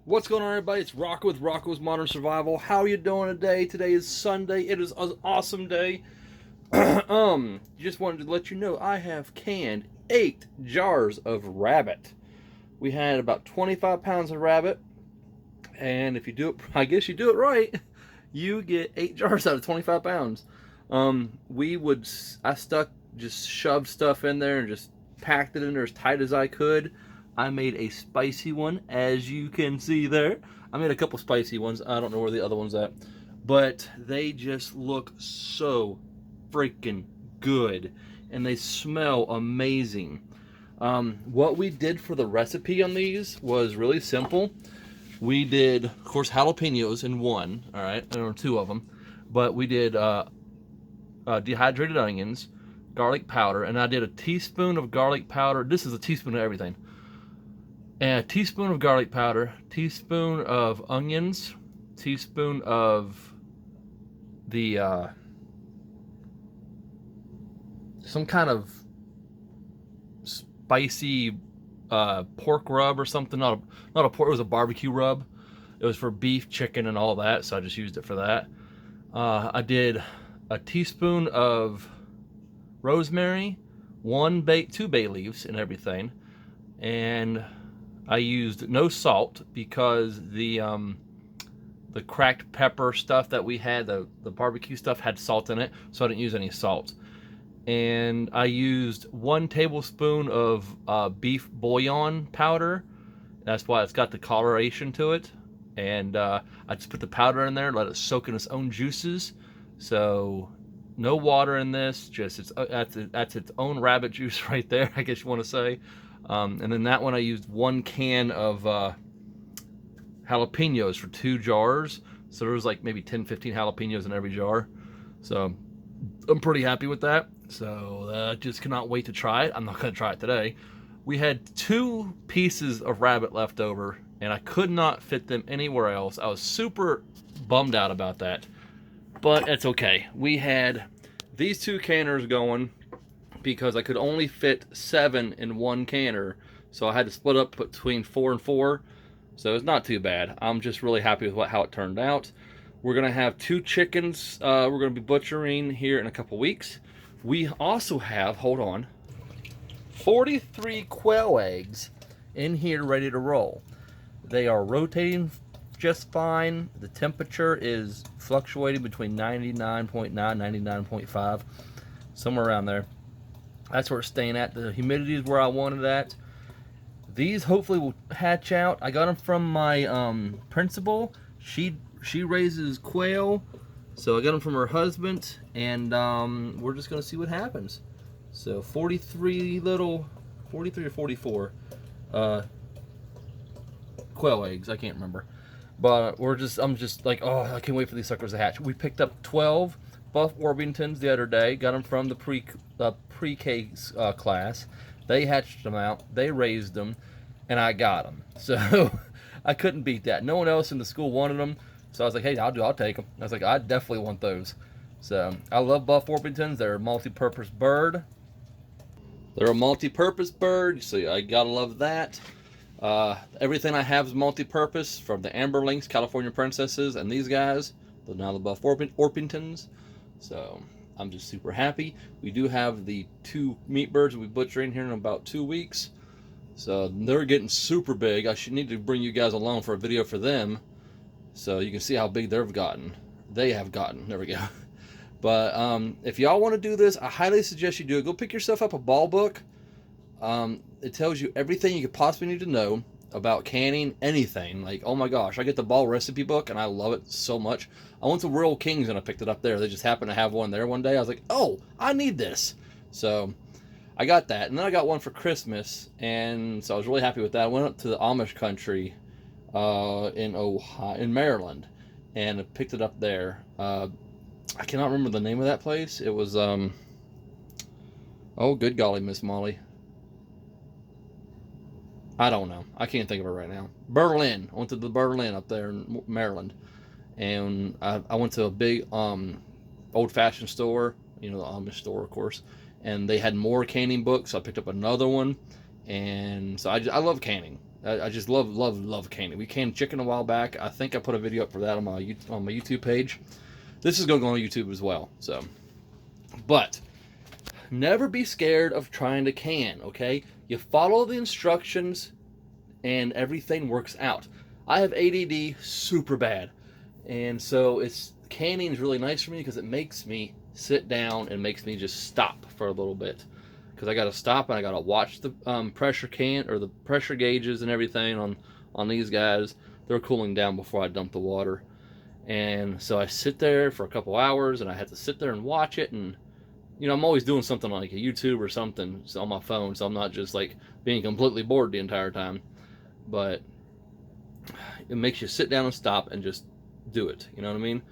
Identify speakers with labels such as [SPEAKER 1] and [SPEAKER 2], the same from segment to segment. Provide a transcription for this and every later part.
[SPEAKER 1] What's going on, everybody? It's Rocco with Rocco's Modern Survival. How are you doing today? Today is Sunday. It is an awesome day. Just wanted to let you know I have canned 8 jars of rabbit. We had about 25 pounds of rabbit, and if you do it, I guess you do it right, you get 8 jars out of 25 pounds. I just shoved stuff in there and just packed it in there as tight as I could. I made a spicy one, as you can see there. I made a couple spicy ones. I don't know where the other one's at, but they just look so freaking good, and they smell amazing. What we did for the recipe on these was really simple. We did, of course, jalapenos in one. All right, there were 2 of them, but we did dehydrated onions, garlic powder, and I did a teaspoon of garlic powder. This is a teaspoon of everything. And a teaspoon of garlic powder, teaspoon of onions, teaspoon of the some kind of spicy pork rub or something. Not a pork. It was a barbecue rub. It was for beef, chicken, and all that. So I just used it for that. I did a teaspoon of rosemary, 2 bay leaves, and everything, and I used no salt because the cracked pepper stuff that we had, the barbecue stuff, had salt in it, so I didn't use any salt. And I used 1 tablespoon of beef bouillon powder. That's why it's got the coloration to it. And I just put the powder in there, let it soak in its own juices. So no water in this, just that's its own rabbit juice right there, I guess you want to say. And then that one I used 1 can of jalapenos for 2 jars. So there was like maybe 10-15 jalapenos in every jar. So I'm pretty happy with that. So I just cannot wait to try it. I'm not going to try it today. We had 2 pieces of rabbit left over, and I could not fit them anywhere else. I was super bummed out about that, but it's okay. We had these 2 canners going because I could only fit 7 in 1 canner, so I had to split up between 4 and 4. So it's not too bad. I'm just really happy with how it turned out. We're gonna have 2 chickens. We're gonna be butchering here in a couple weeks. We also have, hold on, 43 quail eggs in here ready to roll. They are rotating just fine. The temperature is fluctuating between 99.9, 99.5, somewhere around there. That's where it's staying at. The humidity is where I wanted it at. These hopefully will hatch out. I got them from my principal. She raises quail, so I got them from her husband, and we're just gonna see what happens. So 43 or 44 quail eggs. I can't remember, but I'm just like, oh, I can't wait for these suckers to hatch. We picked up 12 Buff Orpingtons the other day. Got them from the pre-K class. They hatched them out. They raised them, and I got them. So I couldn't beat that. No one else in the school wanted them, so I was like, hey, I'll take them. I was like, I definitely want those. So I love Buff Orpingtons. They're a multi-purpose bird. So I gotta love that. Everything I have is multi-purpose, from the Amberlinks, California Princesses, and these guys. They're now the Buff Orpingtons. So I'm just super happy. We do have the 2 meat birds we'll be butchering here in about 2 weeks. So they're getting super big. I should need to bring you guys along for a video for them, so you can see how big they've gotten. They have gotten. There we go. But if y'all want to do this, I highly suggest you do it. Go pick yourself up a ball book. It tells you everything you could possibly need to know about canning anything. Like, oh my gosh, I get the ball recipe book and I love it so much. I went to Royal Kings and I picked it up there. They just happened to have one there one day. I was like, oh, I need this. So I got that, and then I got one for Christmas, and so I was really happy with that. I went up to the Amish country in Maryland, and I picked it up there. I cannot remember the name of that place. It was oh, good golly, Miss Molly. I don't know. I can't think of it right now. Berlin. I went to the Berlin up there in Maryland, and I went to a big old-fashioned store, the Amish store, of course, and they had more canning books. So I picked up another one, and so I love canning. I just love canning. We canned chicken a while back. I think I put a video up for that on my YouTube page. This is going to go on YouTube as well. So, but never be scared of trying to can, okay? You follow the instructions and everything works out. I have ADD super bad. And so canning is really nice for me because it makes me sit down and makes me just stop for a little bit. Because I got to stop and I got to watch the pressure can or the pressure gauges and everything on these guys. They're cooling down before I dump the water. And so I sit there for a couple hours and I have to sit there and watch it. And, you know, I'm always doing something like a YouTube or something on my phone. So I'm not just like being completely bored the entire time. But it makes you sit down and stop and just do it. You know what I mean?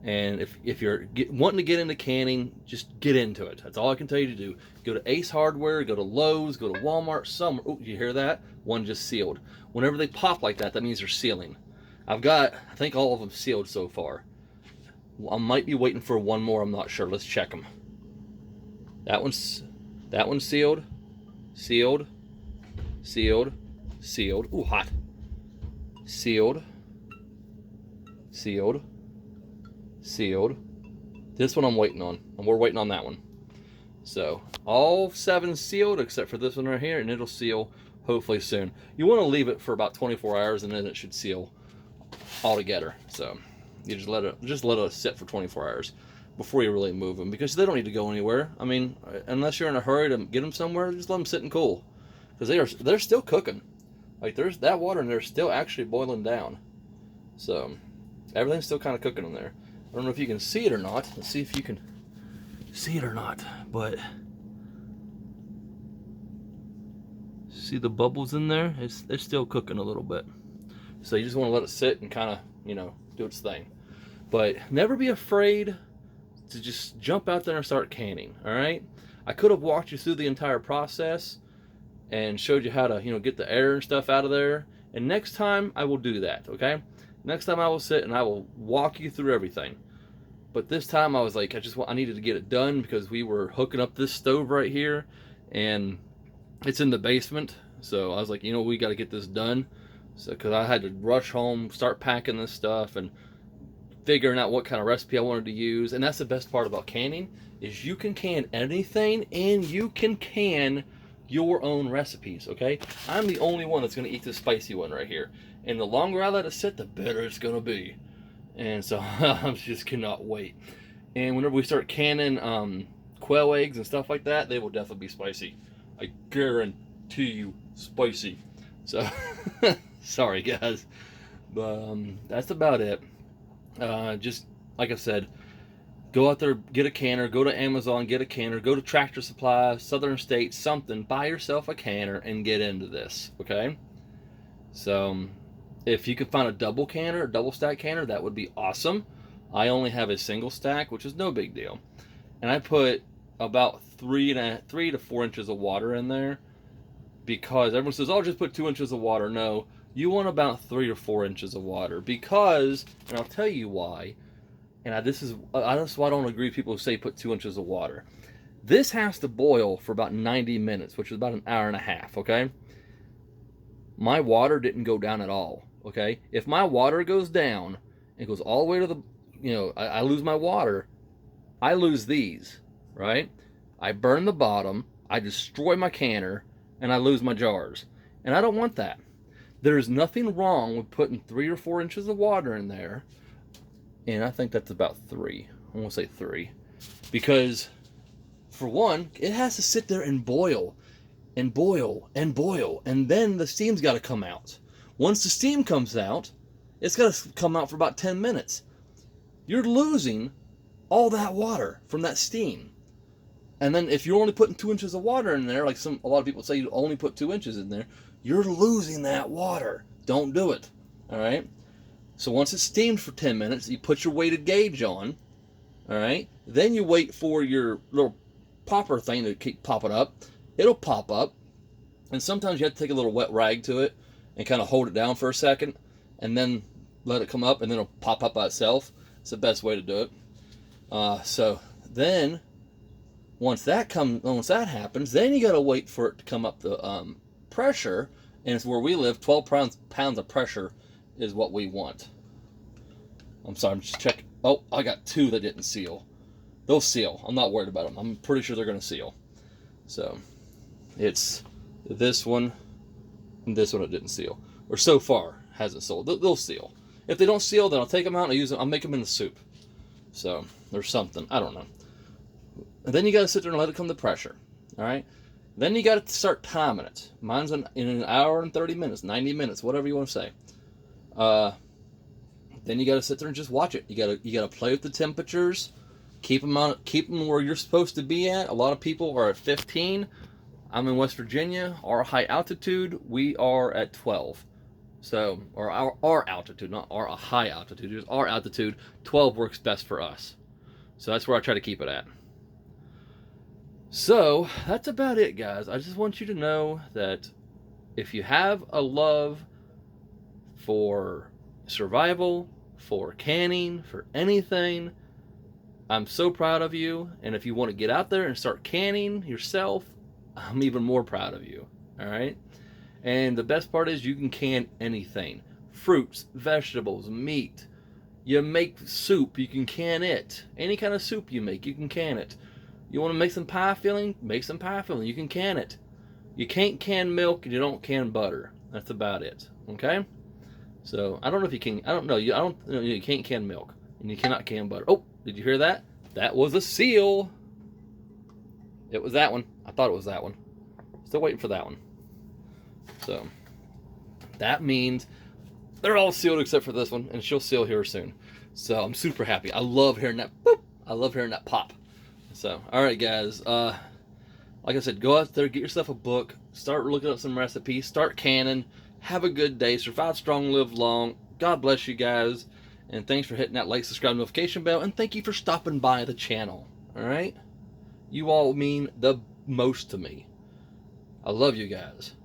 [SPEAKER 1] And if you're wanting to get into canning, just get into it. That's all I can tell you to do. Go to Ace Hardware, go to Lowe's, go to Walmart. Oh, you hear that? One just sealed. Whenever they pop like that, that means they're sealing. I've got, I think, all of them sealed so far. I might be waiting for one more. I'm not sure. Let's check them. That one's sealed, sealed, sealed, sealed. Ooh, hot. Sealed, sealed, sealed. This one I'm waiting on, and we're waiting on that one. So all 7 sealed except for this one right here, and it'll seal hopefully soon. You want to leave it for about 24 hours, and then it should seal all together. So you just let it sit for 24 hours before you really move them, because they don't need to go anywhere. I mean, unless you're in a hurry to get them somewhere, just let them sit and cool, because they're still cooking. Like, there's that water in there still actually boiling down. So everything's still kind of cooking in there. I don't know if you can see it or not. Let's see if you can see it or not. But see the bubbles in there? It's still cooking a little bit. So you just want to let it sit and kind of, you know, do its thing. But never be afraid to just jump out there and start canning, all right? I could have walked you through the entire process and showed you how to, you know, get the air and stuff out of there. And next time I will do that, okay? Next time I will sit and I will walk you through everything. But this time I was like, I needed to get it done because we were hooking up this stove right here and it's in the basement. So I was like, you know, we got to get this done. So, because I had to rush home, start packing this stuff and figuring out what kind of recipe I wanted to use. And that's the best part about canning, is you can can anything and you can can your own recipes, okay? I'm the only one that's going to eat this spicy one right here. And the longer I let it sit, the better it's going to be. And so I just cannot wait. And whenever we start canning quail eggs and stuff like that, they will definitely be spicy. I guarantee you, spicy. So, sorry guys. But that's about it. Just like I said, go out there, get a canner, go to Amazon, get a canner, go to Tractor Supply, Southern States, something, buy yourself a canner and get into this, okay? So, if you could find a double canner, a double stack canner, that would be awesome. I only have a single stack, which is no big deal. And I put about 3 to 4 inches of water in there, because everyone says, oh, just put 2 inches of water. No, you want about 3 or 4 inches of water, because, and I'll tell you why, and this is why I don't agree with people who say put 2 inches of water. This has to boil for about 90 minutes, which is about an hour and a half, okay? My water didn't go down at all, okay? If my water goes down, it goes all the way to the, you know, I lose my water, I lose these, right? I burn the bottom, I destroy my canner, and I lose my jars. And I don't want that. There's nothing wrong with putting 3 or 4 inches of water in there. And I think that's about 3. I'm going to say 3. Because, for one, it has to sit there and boil. And boil, and boil. And then the steam's got to come out. Once the steam comes out, it's got to come out for about 10 minutes. You're losing all that water from that steam. And then if you're only putting 2 inches of water in there, like a lot of people say you only put 2 inches in there, you're losing that water. Don't do it. All right? So once it's steamed for 10 minutes, you put your weighted gauge on. All right? Then you wait for your little popper thing to keep popping up. It'll pop up. And sometimes you have to take a little wet rag to it and kind of hold it down for a second, and then let it come up, and then it'll pop up by itself. It's the best way to do it. So then, once that happens, then you got to wait for it to come up the pressure, And it's where we live, 12 pounds of pressure is what we want. I'm sorry, I'm just checking. Oh, I got 2 that didn't seal. They'll seal. I'm not worried about them. I'm pretty sure they're going to seal. So, it's this one and this one that didn't seal. Or so far hasn't sold. They'll seal. If they don't seal, then I'll take them out and I'll use them. I'll make them in the soup. So, there's something. I don't know. And then you got to sit there and let it come to pressure. All right? Then you got to start timing it. Mine's in an hour and 30 minutes, 90 minutes, whatever you want to say. Then you got to sit there and just watch it. You got to play with the temperatures. Keep them where you're supposed to be at. A lot of people are at 15. I'm in West Virginia. Our high altitude, we are at 12. So, or our altitude, not our high altitude, just our altitude, 12 works best for us. So that's where I try to keep it at. So, that's about it, guys. I just want you to know that if you have a love for survival, for canning, for anything, I'm so proud of you. And if you want to get out there and start canning yourself, I'm even more proud of you. All right? And the best part is you can can anything. Fruits, vegetables, meat. You make soup, you can can it. Any kind of soup you make, you can can it. You want to make some pie filling? Make some pie filling. You can can it. You can't can milk and you don't can butter. That's about it. Okay? So, I don't know if you can. I don't know. You can't can milk. And you cannot can butter. Oh, did you hear that? That was a seal. It was that one. I thought it was that one. Still waiting for that one. So, that means they're all sealed except for this one. And she'll seal here soon. So, I'm super happy. I love hearing that boop. I love hearing that pop. So, alright guys, like I said, go out there, get yourself a book, start looking up some recipes, start canning, have a good day, survive strong, live long. God bless you guys, and thanks for hitting that like, subscribe, notification bell, and thank you for stopping by the channel, alright? You all mean the most to me. I love you guys.